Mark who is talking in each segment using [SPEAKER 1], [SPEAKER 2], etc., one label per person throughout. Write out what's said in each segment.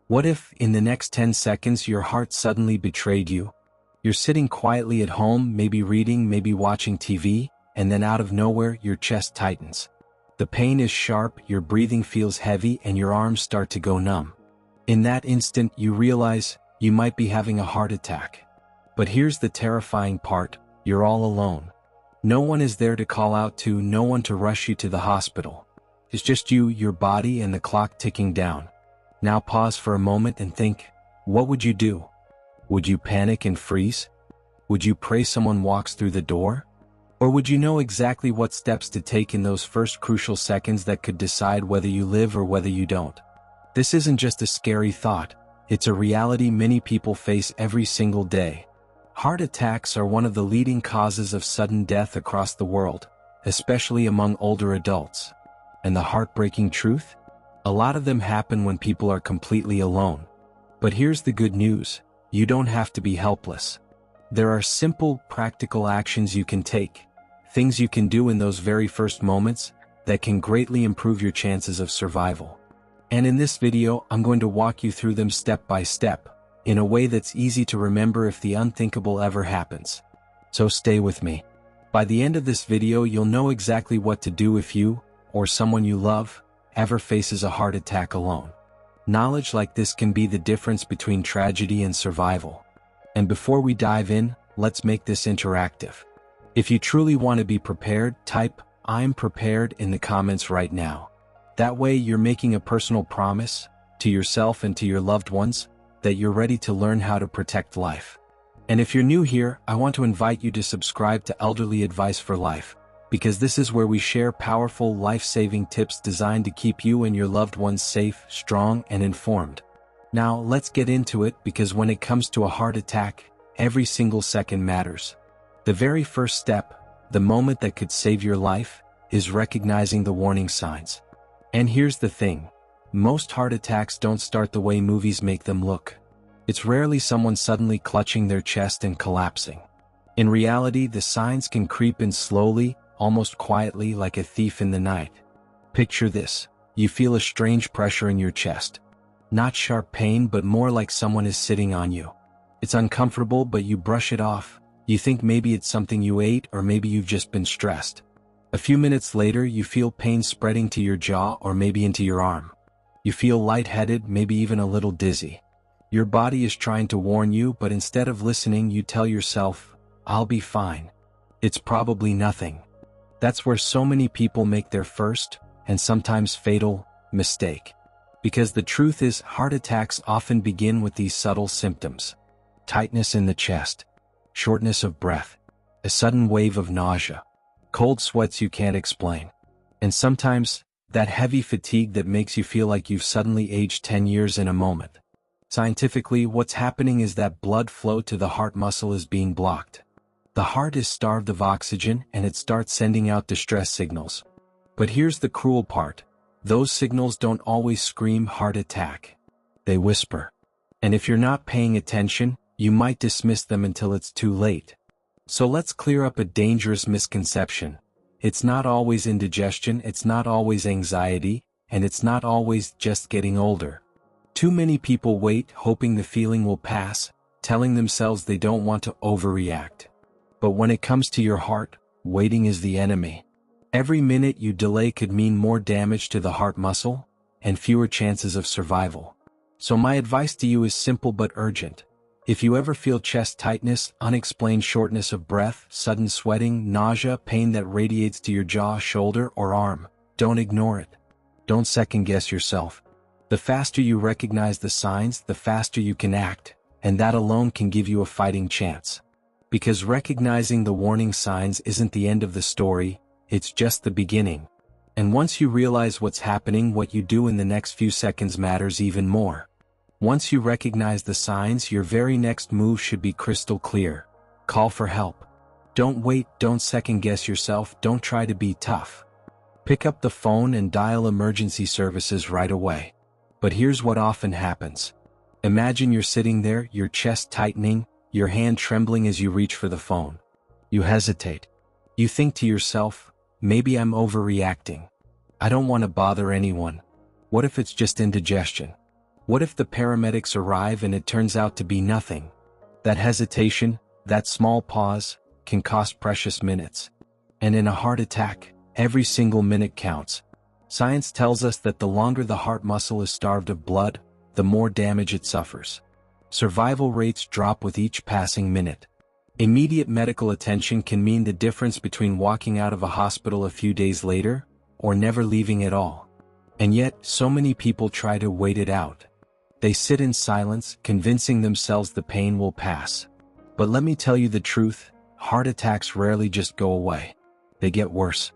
[SPEAKER 1] What if, in the next 10 seconds, your heart suddenly betrayed you? You're sitting quietly at home, maybe reading, maybe watching TV, and then out of nowhere, your chest tightens. The pain is sharp, your breathing feels heavy, and your arms start to go numb. In that instant, you realize you might be having a heart attack. But here's the terrifying part: you're all alone. No one is there to call out to, no one to rush you to the hospital. It's just you, your body, and the clock ticking down. Now pause for a moment and think, what would you do? Would you panic and freeze? Would you pray someone walks through the door? Or would you know exactly what steps to take in those first crucial seconds that could decide whether you live or whether you don't? This isn't just a scary thought, it's a reality many people face every single day. Heart attacks are one of the leading causes of sudden death across the world, especially among older adults. And the heartbreaking truth? A lot of them happen when people are completely alone. But here's the good news: you don't have to be helpless. There are simple, practical actions you can take, things you can do in those very first moments that can greatly improve your chances of survival. And in this video, I'm going to walk you through them step by step, in a way that's easy to remember if the unthinkable ever happens. So stay with me. By the end of this video, you'll know exactly what to do if you, or someone you love, ever faces a heart attack alone. Knowledge like this can be the difference between tragedy and survival. And before we dive in, let's make this interactive. If you truly want to be prepared, type "I'm prepared" in the comments right now. That way you're making a personal promise, to yourself and to your loved ones, that you're ready to learn how to protect life. And if you're new here, I want to invite you to subscribe to Elderly Advice for Life, because this is where we share powerful, life-saving tips designed to keep you and your loved ones safe, strong, and informed. Now, let's get into it, because when it comes to a heart attack, every single second matters. The very first step, the moment that could save your life, is recognizing the warning signs. And here's the thing: most heart attacks don't start the way movies make them look. It's rarely someone suddenly clutching their chest and collapsing. In reality, the signs can creep in slowly, almost quietly, like a thief in the night. Picture this: you feel a strange pressure in your chest. Not sharp pain, but more like someone is sitting on you. It's uncomfortable, but you brush it off. You think maybe it's something you ate, or maybe you've just been stressed. A few minutes later, you feel pain spreading to your jaw or maybe into your arm. You feel lightheaded, maybe even a little dizzy. Your body is trying to warn you, but instead of listening, you tell yourself, "I'll be fine. It's probably nothing." That's where so many people make their first, and sometimes fatal, mistake. Because the truth is, heart attacks often begin with these subtle symptoms: tightness in the chest, shortness of breath, a sudden wave of nausea, cold sweats you can't explain, and sometimes that heavy fatigue that makes you feel like you've suddenly aged 10 years in a moment. Scientifically, what's happening is that blood flow to the heart muscle is being blocked. The heart is starved of oxygen, and it starts sending out distress signals. But here's the cruel part: those signals don't always scream heart attack. They whisper. And if you're not paying attention, you might dismiss them until it's too late. So let's clear up a dangerous misconception. It's not always indigestion, it's not always anxiety, and it's not always just getting older. Too many people wait, hoping the feeling will pass, telling themselves they don't want to overreact. But when it comes to your heart, waiting is the enemy. Every minute you delay could mean more damage to the heart muscle, and fewer chances of survival. So my advice to you is simple but urgent. If you ever feel chest tightness, unexplained shortness of breath, sudden sweating, nausea, pain that radiates to your jaw, shoulder, or arm, don't ignore it. Don't second-guess yourself. The faster you recognize the signs, the faster you can act, and that alone can give you a fighting chance. Because recognizing the warning signs isn't the end of the story, it's just the beginning. And once you realize what's happening, what you do in the next few seconds matters even more. Once you recognize the signs, your very next move should be crystal clear. Call for help. Don't wait, don't second-guess yourself, don't try to be tough. Pick up the phone and dial emergency services right away. But here's what often happens. Imagine you're sitting there, your chest tightening, your hand trembling as you reach for the phone. You hesitate. You think to yourself, maybe I'm overreacting. I don't want to bother anyone. What if it's just indigestion? What if the paramedics arrive and it turns out to be nothing? That hesitation, that small pause, can cost precious minutes. And in a heart attack, every single minute counts. Science tells us that the longer the heart muscle is starved of blood, the more damage it suffers. Survival rates drop with each passing minute. Immediate medical attention can mean the difference between walking out of a hospital a few days later, or never leaving at all. And yet, so many people try to wait it out. They sit in silence, convincing themselves the pain will pass. But let me tell you the truth, heart attacks rarely just go away. They get worse.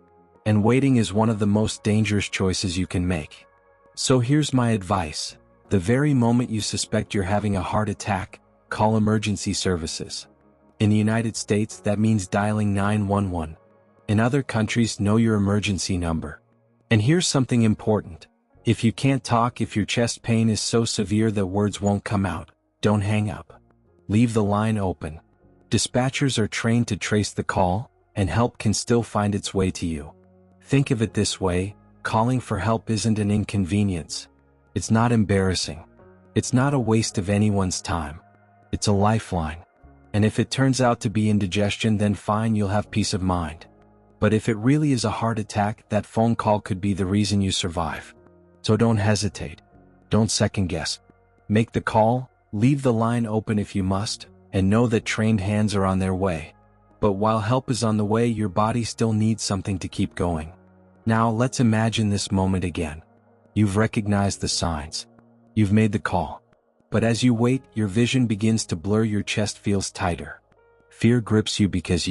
[SPEAKER 1] And waiting is one of the most dangerous choices you can make. So here's my advice. The very moment you suspect you're having a heart attack, call emergency services. In the United States, that means dialing 911. In other countries, know your emergency number. And here's something important. If you can't talk, if your chest pain is so severe that words won't come out, don't hang up. Leave the line open. Dispatchers are trained to trace the call, and help can still find its way to you. Think of it this way, calling for help isn't an inconvenience. It's not embarrassing. It's not a waste of anyone's time. It's a lifeline. And if it turns out to be indigestion, then fine, you'll have peace of mind. But if it really is a heart attack, that phone call could be the reason you survive. So don't hesitate. Don't second guess. Make the call, leave the line open if you must, and know that trained hands are on their way. But while help is on the way, your body still needs something to keep going. Now let's imagine this moment again. You've recognized the signs. You've made the call. But as you wait, your vision begins to blur, your chest feels tighter. Fear grips you because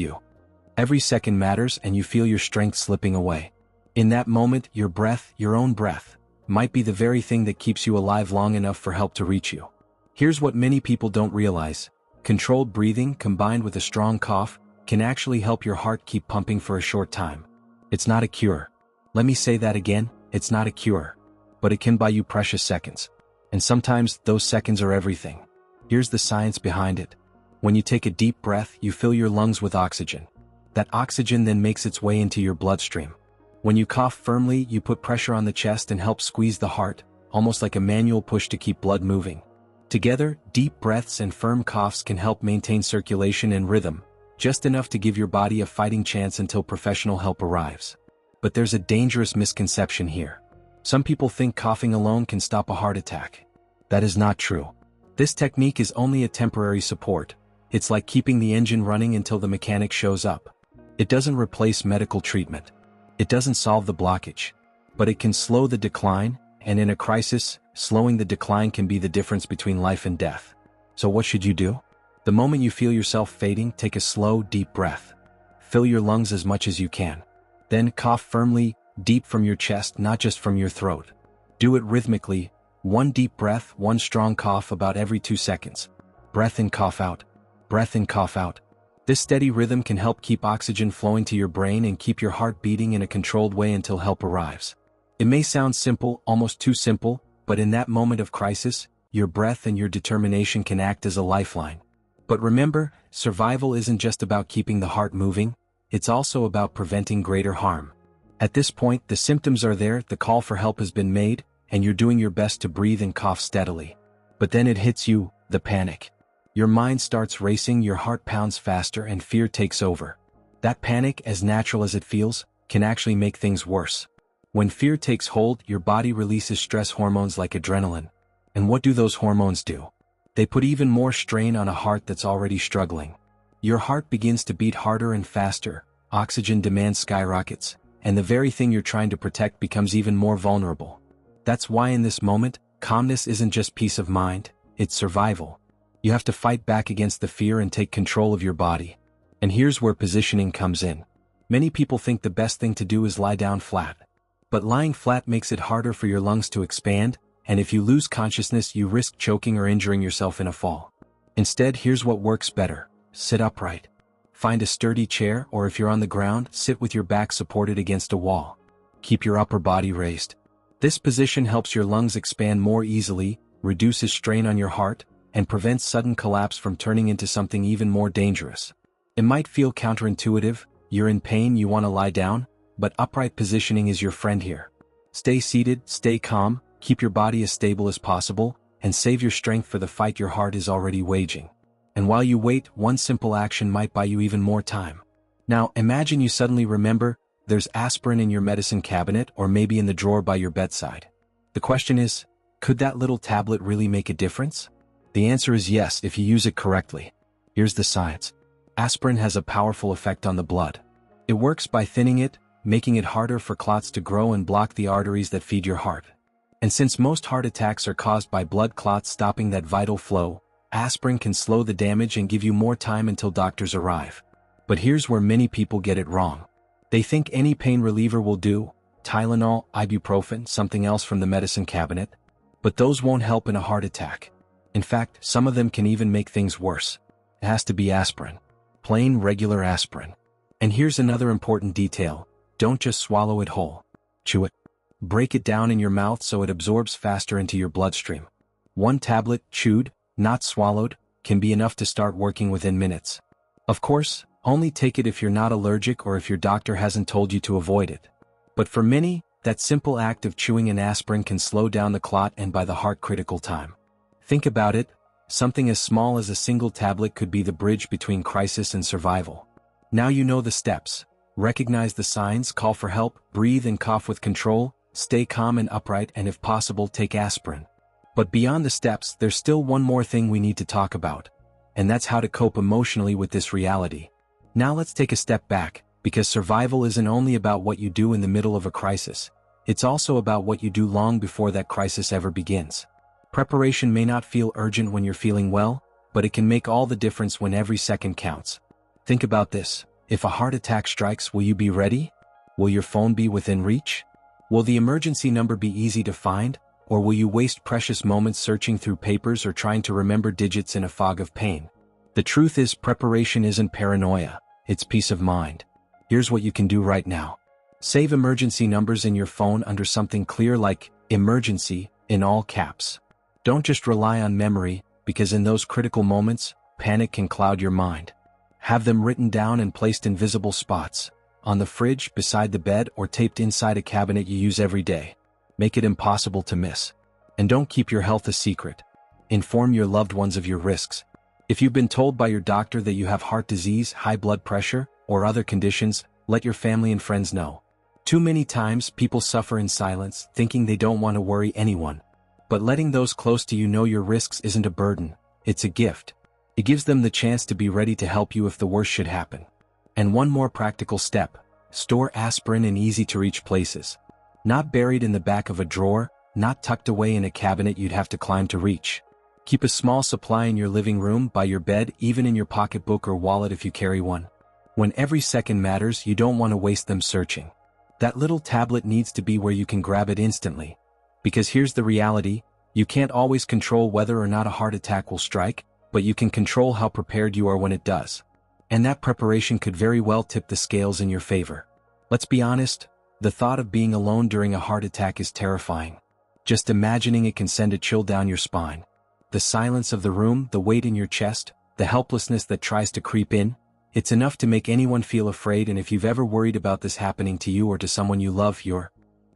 [SPEAKER 1] every second matters and you feel your strength slipping away. In that moment, your breath, your own breath, might be the very thing that keeps you alive long enough for help to reach you. Here's what many people don't realize. Controlled breathing combined with a strong cough can actually help your heart keep pumping for a short time. It's not a cure. Let me say that again, it's not a cure. But it can buy you precious seconds. And sometimes those seconds are everything. Here's the science behind it. When you take a deep breath, you fill your lungs with oxygen. That oxygen then makes its way into your bloodstream. When you cough firmly, you put pressure on the chest and help squeeze the heart, almost like a manual push to keep blood moving. Together, deep breaths and firm coughs can help maintain circulation and rhythm, just enough to give your body a fighting chance until professional help arrives. But there's a dangerous misconception here. Some people think coughing alone can stop a heart attack. That is not true. This technique is only a temporary support. It's like keeping the engine running until the mechanic shows up. It doesn't replace medical treatment. It doesn't solve the blockage. But it can slow the decline, and in a crisis, slowing the decline can be the difference between life and death. So what should you do? The moment you feel yourself fading, take a slow, deep breath. Fill your lungs as much as you can. Then cough firmly, deep from your chest, not just from your throat. Do it rhythmically, one deep breath, one strong cough about every 2 seconds. Breath in, cough out. Breath in, cough out. This steady rhythm can help keep oxygen flowing to your brain and keep your heart beating in a controlled way until help arrives. It may sound simple, almost too simple, but in that moment of crisis, your breath and your determination can act as a lifeline. But remember, survival isn't just about keeping the heart moving, it's also about preventing greater harm. At this point, the symptoms are there, the call for help has been made, and you're doing your best to breathe and cough steadily. But then it hits you, the panic. Your mind starts racing, your heart pounds faster, and fear takes over. That panic, as natural as it feels, can actually make things worse. When fear takes hold, your body releases stress hormones like adrenaline. And what do those hormones do? They put even more strain on a heart that's already struggling. Your heart begins to beat harder and faster, oxygen demand skyrockets, and the very thing you're trying to protect becomes even more vulnerable. That's why in this moment, calmness isn't just peace of mind, it's survival. You have to fight back against the fear and take control of your body. And here's where positioning comes in. Many people think the best thing to do is lie down flat. But lying flat makes it harder for your lungs to expand, and if you lose consciousness, you risk choking or injuring yourself in a fall. Instead, here's what works better. Sit upright. Find a sturdy chair, or if you're on the ground, sit with your back supported against a wall. Keep your upper body raised. This position helps your lungs expand more easily, reduces strain on your heart, and prevents sudden collapse from turning into something even more dangerous. It might feel counterintuitive, you're in pain, you want to lie down, but upright positioning is your friend here. Stay seated, stay calm, keep your body as stable as possible, and save your strength for the fight your heart is already waging. And while you wait, one simple action might buy you even more time. Now, imagine you suddenly remember there's aspirin in your medicine cabinet or maybe in the drawer by your bedside. The question is, could that little tablet really make a difference? The answer is yes if you use it correctly. Here's the science. Aspirin has a powerful effect on the blood. It works by thinning it, making it harder for clots to grow and block the arteries that feed your heart. And since most heart attacks are caused by blood clots stopping that vital flow, aspirin can slow the damage and give you more time until doctors arrive. But here's where many people get it wrong. They think any pain reliever will do, Tylenol, ibuprofen, something else from the medicine cabinet. But those won't help in a heart attack. In fact, some of them can even make things worse. It has to be aspirin. Plain, regular aspirin. And here's another important detail. Don't just swallow it whole. Chew it. Break it down in your mouth so it absorbs faster into your bloodstream. One tablet, chewed, not swallowed, can be enough to start working within minutes. Of course, only take it if you're not allergic or if your doctor hasn't told you to avoid it. But for many, that simple act of chewing an aspirin can slow down the clot and buy the heart critical time. Think about it, something as small as a single tablet could be the bridge between crisis and survival. Now you know the steps. Recognize the signs, call for help, breathe and cough with control, stay calm and upright, and if possible take aspirin. But beyond the steps, there's still one more thing we need to talk about. And that's how to cope emotionally with this reality. Now let's take a step back, because survival isn't only about what you do in the middle of a crisis. It's also about what you do long before that crisis ever begins. Preparation may not feel urgent when you're feeling well, but it can make all the difference when every second counts. Think about this. If a heart attack strikes, will you be ready? Will your phone be within reach? Will the emergency number be easy to find? Or will you waste precious moments searching through papers or trying to remember digits in a fog of pain? The truth is, preparation isn't paranoia, it's peace of mind. Here's what you can do right now. Save emergency numbers in your phone under something clear like emergency in all caps. Don't just rely on memory, because in those critical moments, panic can cloud your mind. Have them written down and placed in visible spots, on the fridge, beside the bed, or taped inside a cabinet you use every day. Make it impossible to miss. And don't keep your health a secret. Inform your loved ones of your risks. If you've been told by your doctor that you have heart disease, high blood pressure, or other conditions, let your family and friends know. Too many times, people suffer in silence, thinking they don't want to worry anyone. But letting those close to you know your risks isn't a burden, it's a gift. It gives them the chance to be ready to help you if the worst should happen. And one more practical step. Store aspirin in easy-to-reach places. Not buried in the back of a drawer, not tucked away in a cabinet you'd have to climb to reach. Keep a small supply in your living room, by your bed, even in your pocketbook or wallet if you carry one. When every second matters, you don't want to waste them searching. That little tablet needs to be where you can grab it instantly. Because here's the reality, you can't always control whether or not a heart attack will strike, but you can control how prepared you are when it does. And that preparation could very well tip the scales in your favor. Let's be honest, the thought of being alone during a heart attack is terrifying. Just imagining it can send a chill down your spine. The silence of the room, the weight in your chest, the helplessness that tries to creep in, it's enough to make anyone feel afraid. And if you've ever worried about this happening to you or to someone you love, you're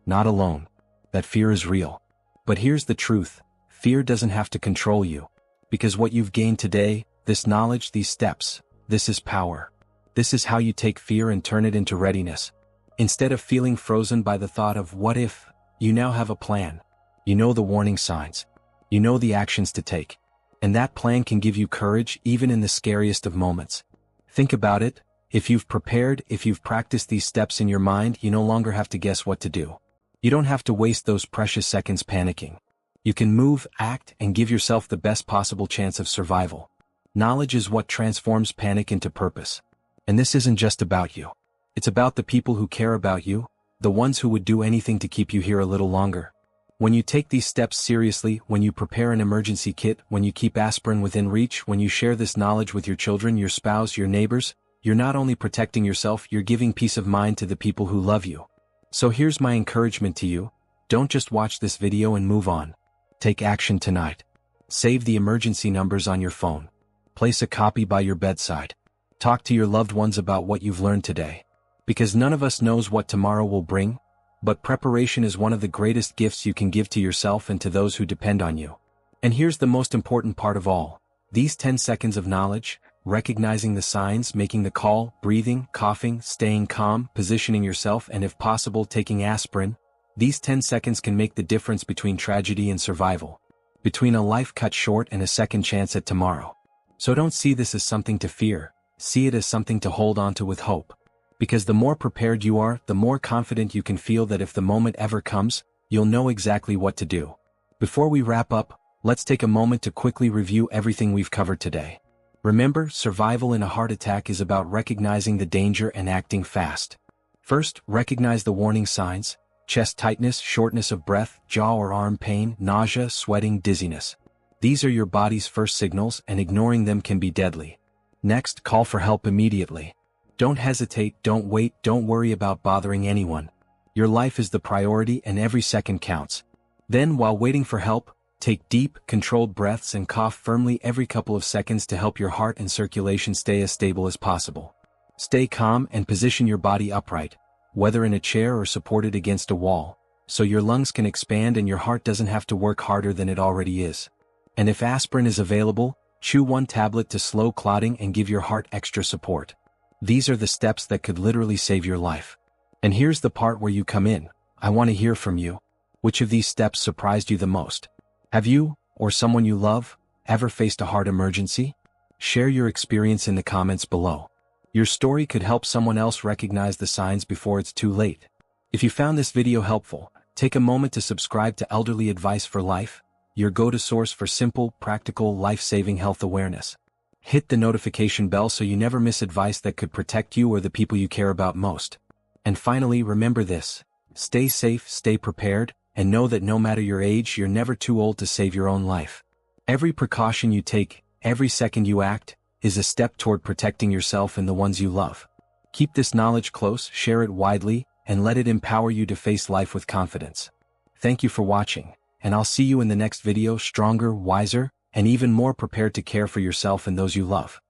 [SPEAKER 1] not alone. That fear is real. But here's the truth, fear doesn't have to control you. Because what you've gained today, this knowledge, these steps, this is power. This is how you take fear and turn it into readiness. Instead of feeling frozen by the thought of what if, you now have a plan. You know the warning signs. You know the actions to take. And that plan can give you courage even in the scariest of moments. Think about it, if you've prepared, if you've practiced these steps in your mind, you no longer have to guess what to do. You don't have to waste those precious seconds panicking. You can move, act, and give yourself the best possible chance of survival. Knowledge is what transforms panic into purpose. And this isn't just about you. It's about the people who care about you, the ones who would do anything to keep you here a little longer. When you take these steps seriously, when you prepare an emergency kit, when you keep aspirin within reach, when you share this knowledge with your children, your spouse, your neighbors, you're not only protecting yourself, you're giving peace of mind to the people who love you. So here's my encouragement to you. Don't just watch this video and move on. Take action tonight. Save the emergency numbers on your phone. Place a copy by your bedside. Talk to your loved ones about what you've learned today. Because none of us knows what tomorrow will bring, but preparation is one of the greatest gifts you can give to yourself and to those who depend on you. And here's the most important part of all. These 10 seconds of knowledge, recognizing the signs, making the call, breathing, coughing, staying calm, positioning yourself, and if possible taking aspirin, these 10 seconds can make the difference between tragedy and survival, between a life cut short and a second chance at tomorrow. So don't see this as something to fear, see it as something to hold on to with hope. Because the more prepared you are, the more confident you can feel that if the moment ever comes, you'll know exactly what to do. Before we wrap up, let's take a moment to quickly review everything we've covered today. Remember, survival in a heart attack is about recognizing the danger and acting fast. First, recognize the warning signs: chest tightness, shortness of breath, jaw or arm pain, nausea, sweating, dizziness. These are your body's first signals, and ignoring them can be deadly. Next, call for help immediately. Don't hesitate, don't wait, don't worry about bothering anyone. Your life is the priority and every second counts. Then, while waiting for help, take deep, controlled breaths and cough firmly every couple of seconds to help your heart and circulation stay as stable as possible. Stay calm and position your body upright, whether in a chair or supported against a wall, so your lungs can expand and your heart doesn't have to work harder than it already is. And if aspirin is available, chew one tablet to slow clotting and give your heart extra support. These are the steps that could literally save your life. And here's the part where you come in. I want to hear from you. Which of these steps surprised you the most? Have you, or someone you love, ever faced a heart emergency? Share your experience in the comments below. Your story could help someone else recognize the signs before it's too late. If you found this video helpful, take a moment to subscribe to Elderly Advice for Life, your go-to source for simple, practical, life-saving health awareness. Hit the notification bell so you never miss advice that could protect you or the people you care about most. And finally, remember this: stay safe, stay prepared, and know that no matter your age, you're never too old to save your own life. Every precaution you take, every second you act, is a step toward protecting yourself and the ones you love. Keep this knowledge close, share it widely, and let it empower you to face life with confidence. Thank you for watching, and I'll see you in the next video, stronger, wiser, and even more prepared to care for yourself and those you love.